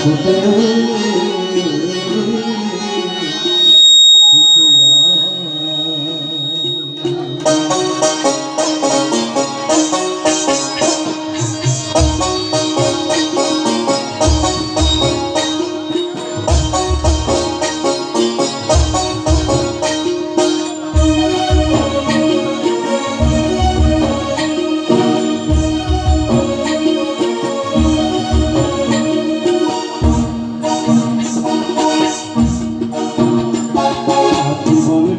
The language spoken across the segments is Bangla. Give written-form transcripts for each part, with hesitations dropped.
ছুটে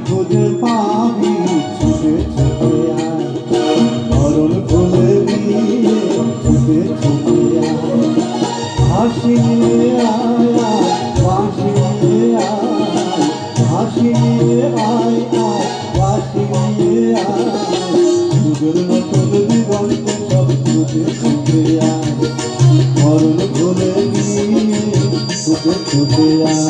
খুঁজে পাবি ছুটে ছুটে আয়, মরণ খুলে দিয়ে ছুটে ছুটে আয়, হাসি নিয়ে আয় আয়, বাঁশি নিয়ে আয়, হাসি নিয়ে আয় আয়, বাঁশি নিয়ে আয়, যুগের নতুন দিগন্তে সব ছুটে ছুটে আয়, মরণ খুলে দিয়ে ছুটে ছুটে আয়।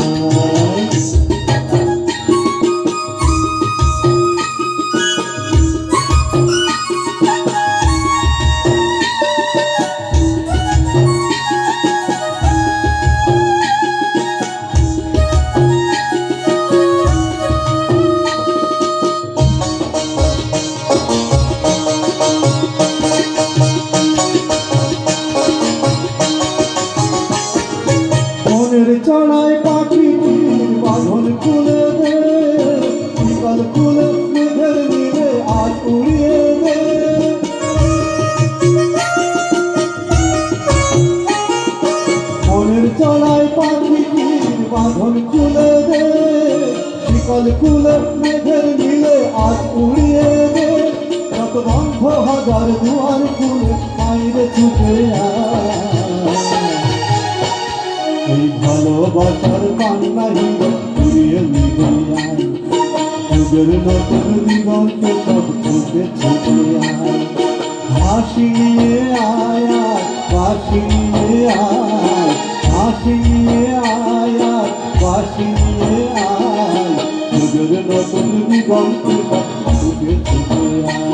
চড়াই পাখিটির বাঁধন খুলে দে, বিকাল খুলে মেঘের নীলে আজ উড়িয়ে দে। মনের চড়াই পাখিটির বাঁধন খুলে দে, বিকাল খুলে মেঘের নীলে আজ উড়িয়ে দে। কত বন্ধ হাজার দুয়ার খুলে বাইরে ছুটে আয়, এই ভালোবাসার কান্না হিরে ঘুরিয়ে নিয়ে আয়, যুগের নতুন দিগন্তে সব ছুটে ছুটে আয়, হাসি নিয়ে আয় আয়, বাঁশি নিয়ে আয়, হাসি নিয়ে আয় আয়, বাঁশি নিয়ে আয়, যুগের নতুন দিগন্তে সব ছুটে ছুটে আয়।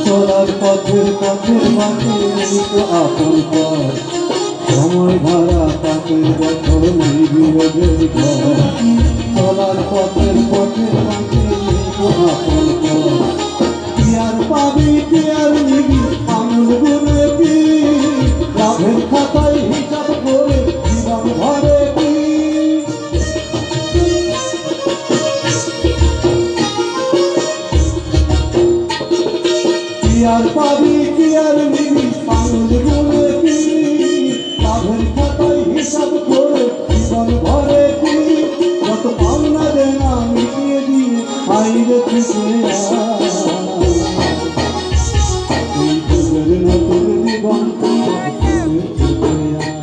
চলার পথের পথের মাঝে আপন পর, সময় ধারা পাপের দেখো নেই বিয়োগের ঘর, চলার পথের পথের মাঝে আপন পর, কি আর পাবি কি আর নিবি আঙুল গুনে কি, লাভের খাতায় হিসাব করে জীবন ভরে কি, আর পাবি কি আর নিবি আঙুল গুনে কি, লাভের খাতায় হিসাব করে জীবন ভরে কি, যত পাওনা দেনা মিটিয়ে দিয়ে বাইরে ছুটে আয়, এই যুগের নতুন দিগন্তে ছুটে আয়।